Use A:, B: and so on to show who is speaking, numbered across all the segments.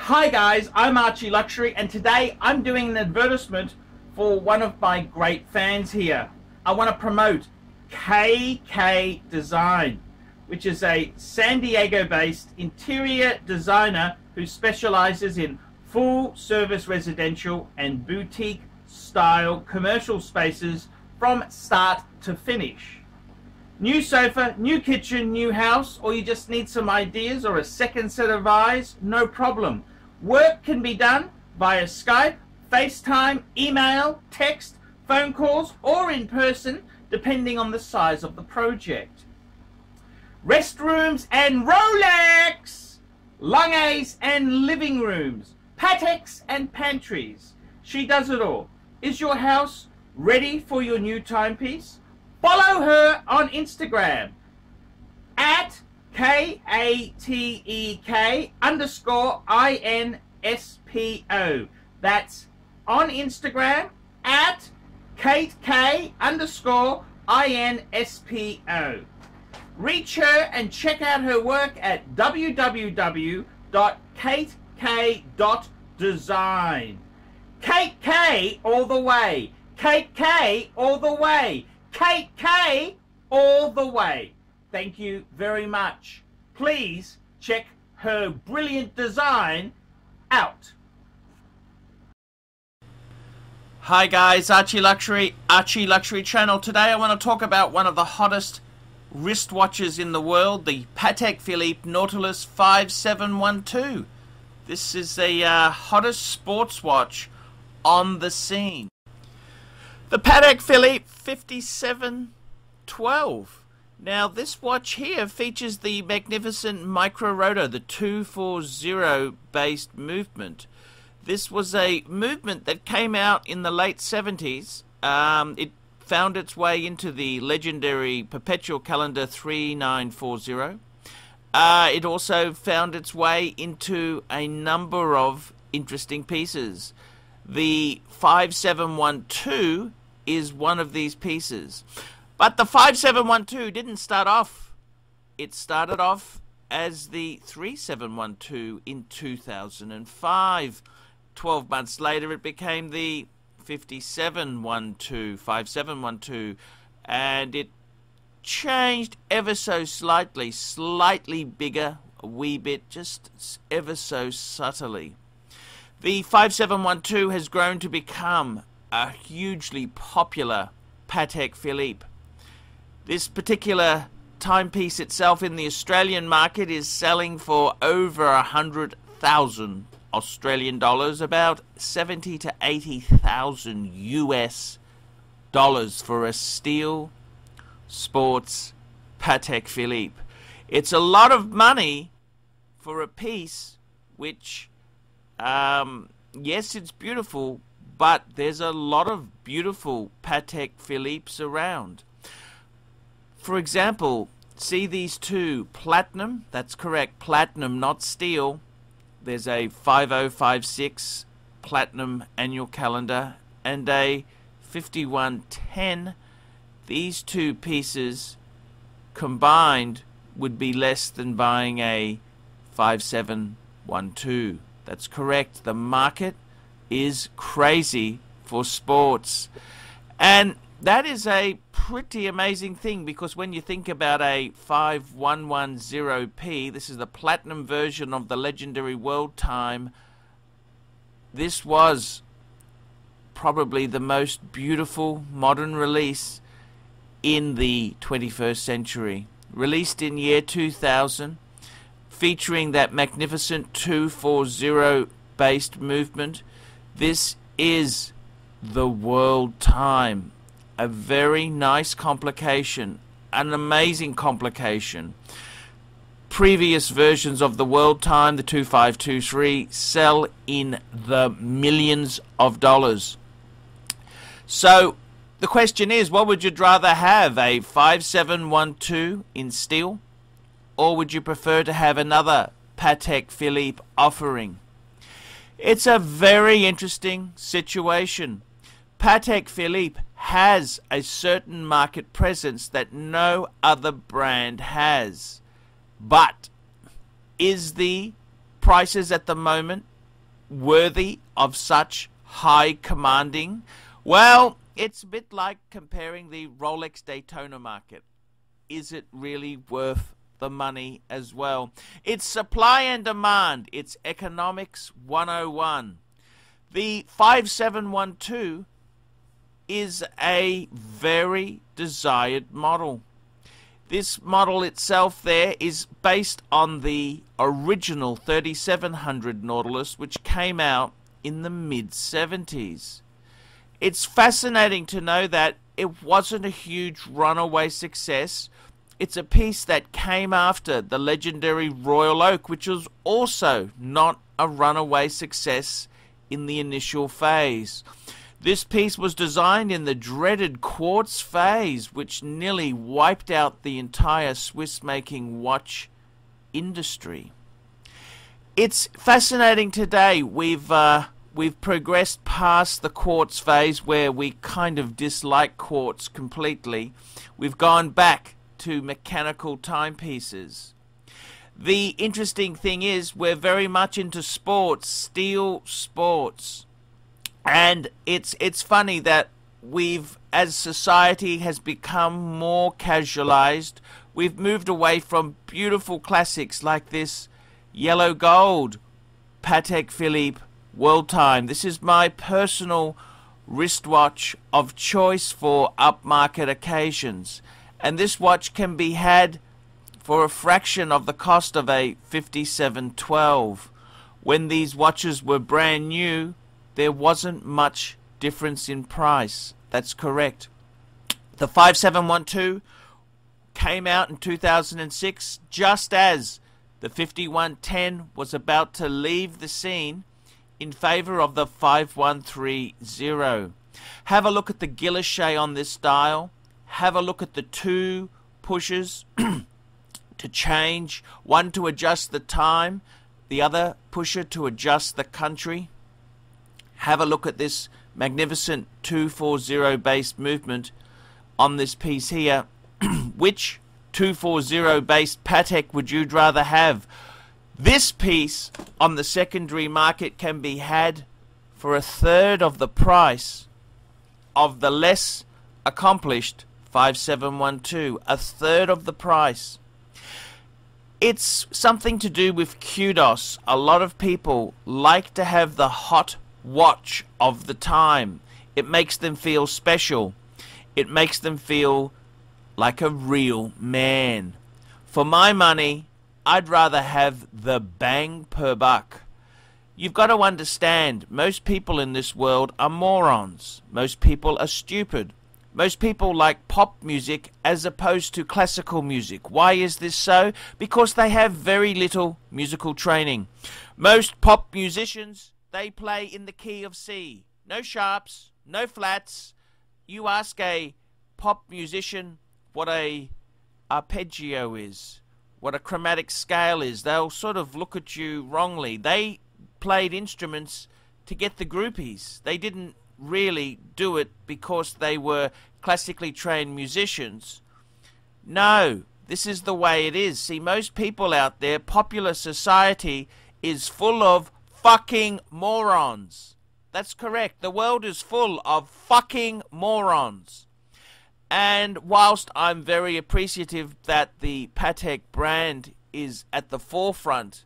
A: Hi guys, I'm Archie Luxury and today I'm doing an advertisement for one of my great fans here. I want to promote KK Design, which is a San Diego based interior designer who specializes in full service residential and boutique style commercial spaces from start to finish. New sofa, new kitchen, new house, or you just need some ideas or a second set of eyes, no problem. Work can be done via Skype, FaceTime, email, text, phone calls, or in person, depending on the size of the project. Restrooms and Rolex! Lungays and living rooms, Pateks and pantries. She does it all. Is your house ready for your new timepiece? Follow her on Instagram at KATEK_INSPO. That's on Instagram at KateK_INSPO. Reach her and check out her work at www.katek.design. Kate K all the way. Kate K all the way. Kate K all the way. Thank you very much. Please check her brilliant design out. Hi guys, Archie Luxury channel. Today I want to talk about one of the hottest wristwatches in the world, the Patek Philippe Nautilus 5712. This is the hottest sports watch on the scene. The Patek Philippe 5712. Now this watch here features the magnificent micro rotor, the 240 based movement. This was a movement that came out in the late 70s. It found its way into the legendary perpetual calendar 3940. It also found its way into a number of interesting pieces. The 5712 is one of these pieces. But the 5712 didn't start off. It started off as the 3712 in 2005. 12 months later it became the 5712, and it changed ever so slightly bigger, a wee bit, just ever so subtly. The 5712 has grown to become a hugely popular Patek Philippe. This particular timepiece itself in the Australian market is selling for over 100,000 Australian dollars, about 70 to 80,000 US dollars for a steel sports Patek Philippe. It's a lot of money for a piece which, yes, it's beautiful, but there's a lot of beautiful Patek Philippe's around. For example, see these two, platinum, that's correct, platinum, not steel. There's a 5056 platinum annual calendar and a 5110. These two pieces combined would be less than buying a 5712. That's correct. The market is crazy for sports. And that is a pretty amazing thing, because when you think about a 5110P, this is the platinum version of the legendary World Time. This was probably the most beautiful modern release in the 21st century. Released in year 2000, featuring that magnificent 240 based movement. This is the World Time. A very nice complication, an amazing complication. Previous versions of the World Time, the 2523, sell in the millions of dollars. So the question is, what would you rather have, a 5712 in steel, or would you prefer to have another Patek Philippe offering? It's a very interesting situation. Patek Philippe has a certain market presence that no other brand has. But is the prices at the moment worthy of such high commanding? Well, it's a bit like comparing the Rolex Daytona market. Is it really worth the money as well? It's supply and demand. It's economics 101. The 5712 is a very desired model. This model itself there is based on the original 3700 Nautilus, which came out in the mid-70s. It's fascinating to know that it wasn't a huge runaway success. It's a piece that came after the legendary Royal Oak, which was also not a runaway success in the initial phase. This piece was designed in the dreaded quartz phase, which nearly wiped out the entire Swiss-making watch industry. It's fascinating today. We've progressed past the quartz phase where we kind of dislike quartz completely. We've gone back to mechanical timepieces. The interesting thing is we're very much into sports, steel sports. And it's funny that we've, as society has become more casualized, we've moved away from beautiful classics like this yellow gold Patek Philippe World Time. This is my personal wristwatch of choice for upmarket occasions. And this watch can be had for a fraction of the cost of a 5712. When these watches were brand new, there wasn't much difference in price. That's correct. The 5712 came out in 2006 just as the 5110 was about to leave the scene in favor of the 5130. Have a look at the guilloche on this dial. Have a look at the two pushes to change, one to adjust the time, the other pusher to adjust the country. Have a look at this magnificent 240 based movement on this piece here. Which 240 based Patek would you rather have? This piece on the secondary market can be had for a third of the price of the less accomplished 5712. A third of the price. It's something to do with kudos. A lot of people like to have the hot watch of the time. It makes them feel special. It makes them feel like a real man. For my money, I'd rather have the bang per buck. You've got to understand, most people in this world are morons. Most people are stupid. Most people like pop music as opposed to classical music. Why is this so? Because they have very little musical training. Most pop musicians, they play in the key of C. No sharps, no flats. You ask a pop musician what a arpeggio is, what a chromatic scale is, they'll sort of look at you wrongly. They played instruments to get the groupies. They didn't really do it because they were classically trained musicians. No, this is the way it is. See, most people out there, popular society is full of fucking morons. That's correct. The world is full of fucking morons. And whilst I'm very appreciative that the Patek brand is at the forefront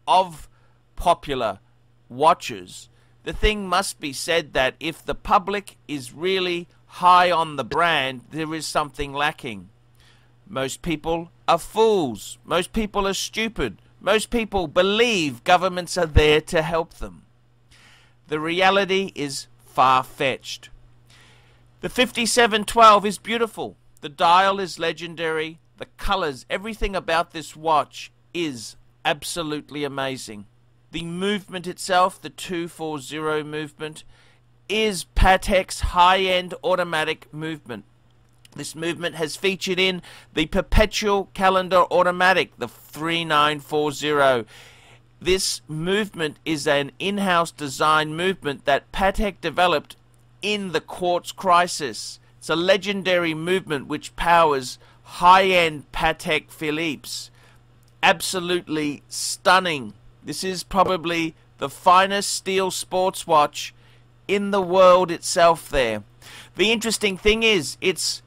A: of popular watches, the thing must be said that if the public is really high on the brand, there is something lacking. Most people are fools. Most people are stupid. Most people believe governments are there to help them. The reality is far-fetched. The 5712 is beautiful. The dial is legendary. The colors, everything about this watch is absolutely amazing. The movement itself, the 240 movement, is Patek's high-end automatic movement. This movement has featured in the Perpetual Calendar Automatic, the 3940. This movement is an in-house design movement that Patek developed in the quartz crisis. It's a legendary movement which powers high-end Patek Philippe's. Absolutely stunning. This is probably the finest steel sports watch in the world itself there. The interesting thing is, its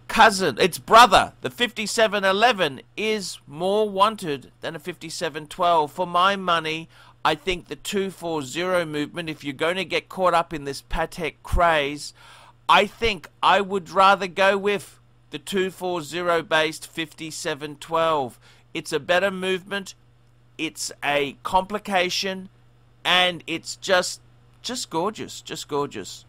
A: brother, the 5711, is more wanted than a 5712. For my money, I think the 240 movement, if you're going to get caught up in this Patek craze, I think I would rather go with the 240 based 5712. It's a better movement, it's a complication, and it's just gorgeous, just gorgeous.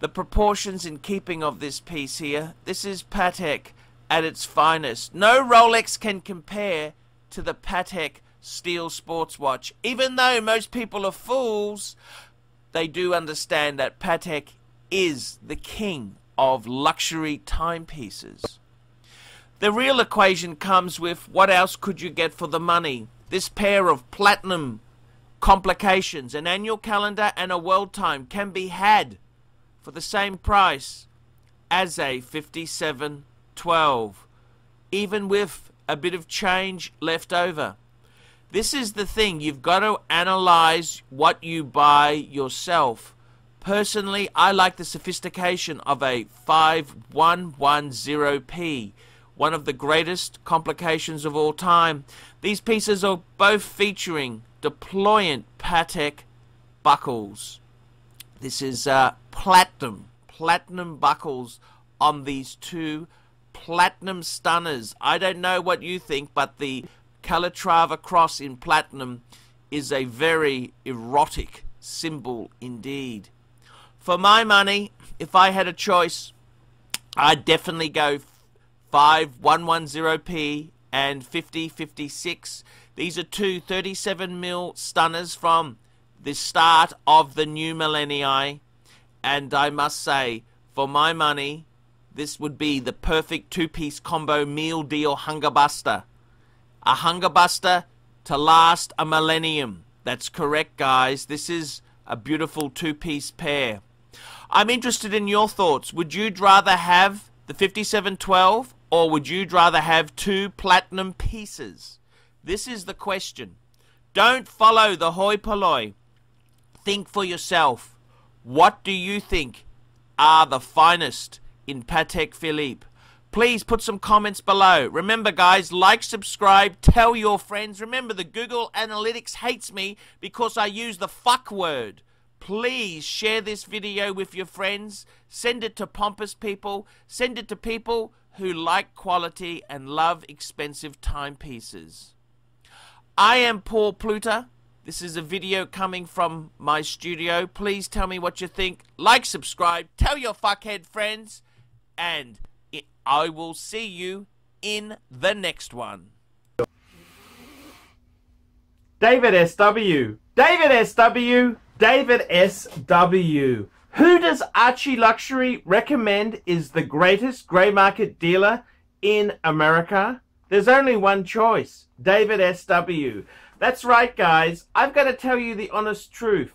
A: The proportions in keeping of this piece here, this is Patek at its finest. No Rolex can compare to the Patek steel sports watch. Even though most people are fools, they do understand that Patek is the king of luxury timepieces. The real equation comes with what else could you get for the money? This pair of platinum complications, an annual calendar and a world time, can be had for the same price as a 5712, even with a bit of change left over. This is the thing, you've got to analyze what you buy yourself. Personally, I like the sophistication of a 5110p, one of the greatest complications of all time. These pieces are both featuring deployant Patek buckles. This is platinum buckles on these two platinum stunners. I don't know what you think, but the Calatrava cross in platinum is a very erotic symbol indeed. For my money, if I had a choice, I'd definitely go 5110p and 5056. These are two 37mm stunners from the start of the new millennium, and I must say, for my money, this would be the perfect two-piece combo meal deal hunger buster. A hunger buster to last a millennium. That's correct, guys. This is a beautiful two-piece pair. I'm interested in your thoughts. Would you rather have the 5712 or would you rather have two platinum pieces? This is the question. Don't follow the hoi polloi. Think for yourself. What do you think are the finest in Patek Philippe? Please put some comments below. Remember, guys, like, subscribe, tell your friends. Remember, the Google Analytics hates me because I use the fuck word. Please share this video with your friends. Send it to pompous people. Send it to people who like quality and love expensive timepieces. I am Paul Pluta. This is a video coming from my studio. Please tell me what you think. Like, subscribe, tell your fuckhead friends, and I will see you in the next one.
B: David SW. David SW. David SW. Who does Archie Luxury recommend is the greatest grey market dealer in America? There's only one choice. David SW. That's right, guys. I've got to tell you the honest truth.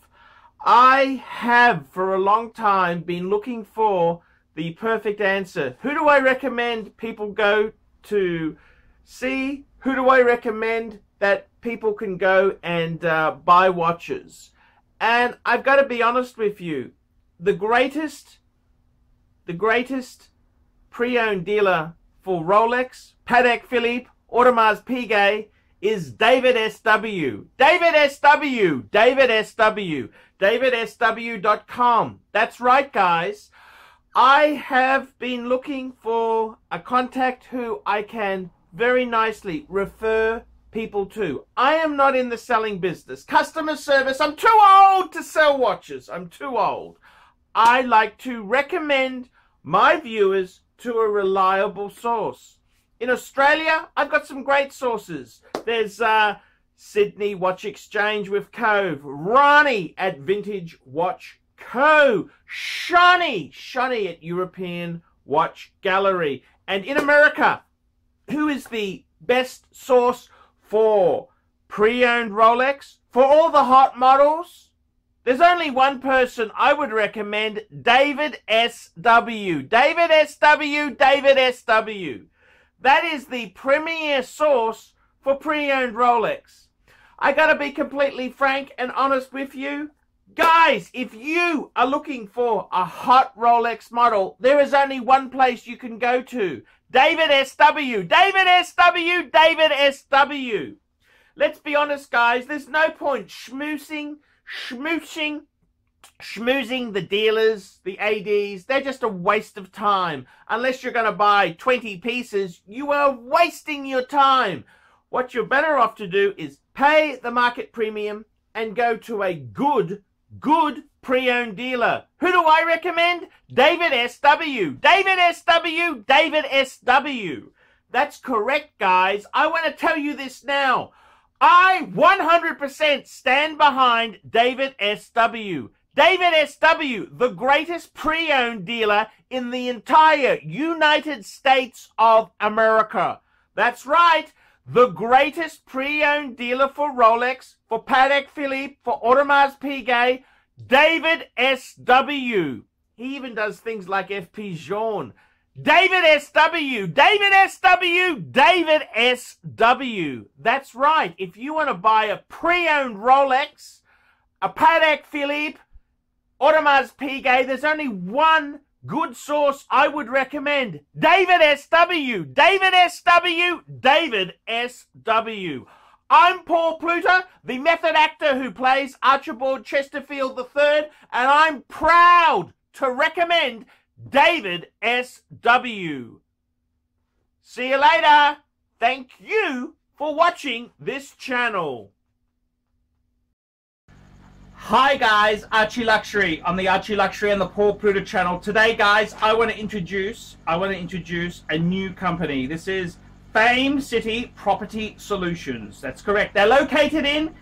B: I have for a long time been looking for the perfect answer. Who do I recommend people go to see? Who do I recommend that people can go and buy watches? And I've got to be honest with you. The greatest pre-owned dealer for Rolex, Patek Philippe, Audemars Piguet is David SW. David SW. David SW. DavidSW.com. That's right, guys. I have been looking for a contact who I can very nicely refer people to. I am not in the selling business. Customer service, I'm too old to sell watches. I'm too old. I like to recommend my viewers to a reliable source. In Australia, I've got some great sources. There's Sydney Watch Exchange with Cove, Ronnie at Vintage Watch Co, Shani at European Watch Gallery. And in America, who is the best source for pre-owned Rolex? For all the hot models, there's only one person I would recommend, David SW. David SW, David SW. That is the premier source for pre-owned Rolex. I gotta be completely frank and honest with you. Guys, if you are looking for a hot Rolex model, there is only one place you can go to. David SW. David SW. David SW. Let's be honest, guys. There's no point schmoozing the dealers, the ADs. They're just a waste of time. Unless you're going to buy 20 pieces, you are wasting your time. What you're better off to do is pay the market premium and go to a good pre-owned dealer. Who do I recommend? David SW. David SW. David SW. That's correct, guys. I want to tell you this now. I 100% stand behind David SW. David SW, the greatest pre-owned dealer in the entire United States of America. That's right. The greatest pre-owned dealer for Rolex, for Patek Philippe, for Audemars Piguet, David SW. He even does things like FP Journe. David SW, David SW, David SW. That's right. If you want to buy a pre-owned Rolex, a Patek Philippe, Audemars Piguet, there's only one good source I would recommend. David SW, David SW, David SW. I'm Paul Pluta, the method actor who plays Archibald Chesterfield III, and I'm proud to recommend David SW. See you later. Thank you for watching this channel. Hi guys, Archie Luxury on the Archie Luxury and the Paul Pluta channel. Today guys, I want to introduce a new company. This is Fame City Property Solutions. That's correct. They're located in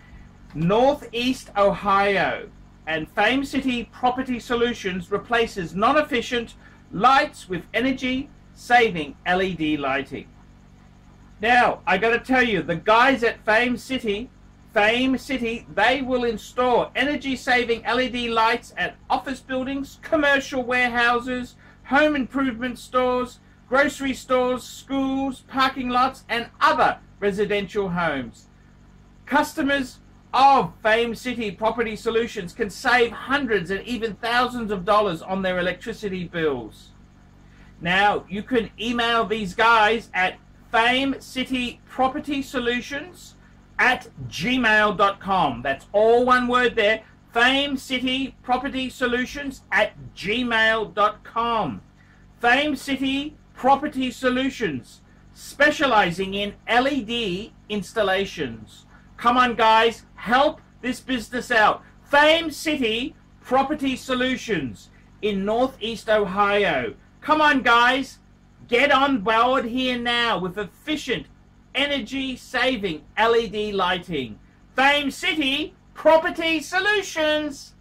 B: Northeast Ohio. And Fame City Property Solutions replaces non-efficient lights with energy-saving LED lighting. Now, I got to tell you, the guys at Fame City, they will install energy-saving LED lights at office buildings, commercial warehouses, home improvement stores, grocery stores, schools, parking lots, and other residential homes. Customers of Fame City Property Solutions can save hundreds and even thousands of dollars on their electricity bills. Now, you can email these guys at famecitypropertysolutions@gmail.com. That's all one word there. famecitypropertysolutions@gmail.com. Fame City Property Solutions, specializing in LED installations. Come on, guys, help this business out. Fame City Property Solutions in Northeast Ohio. Come on, guys, get on board here now with efficient, energy-saving LED lighting. Fame City Property Solutions.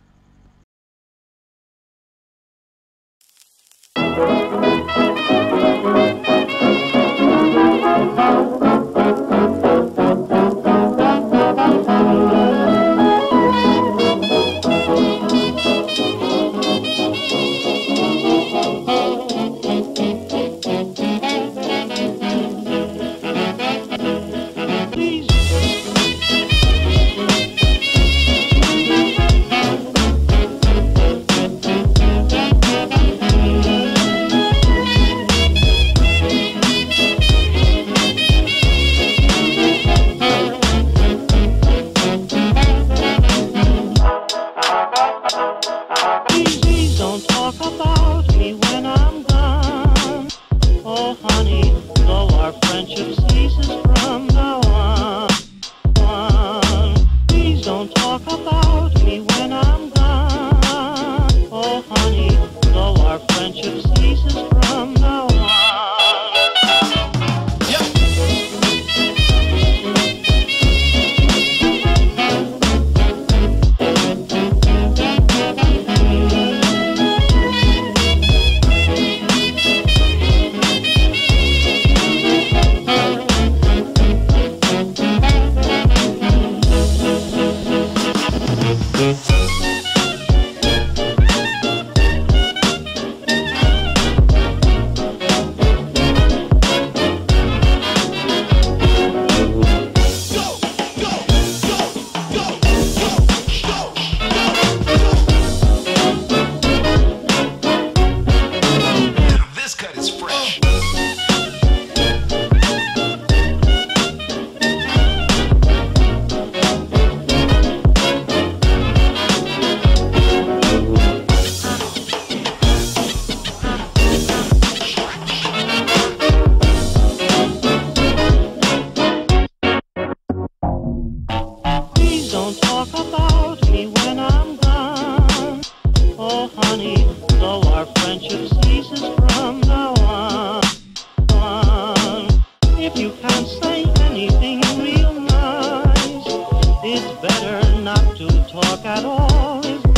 C: better not to talk at all is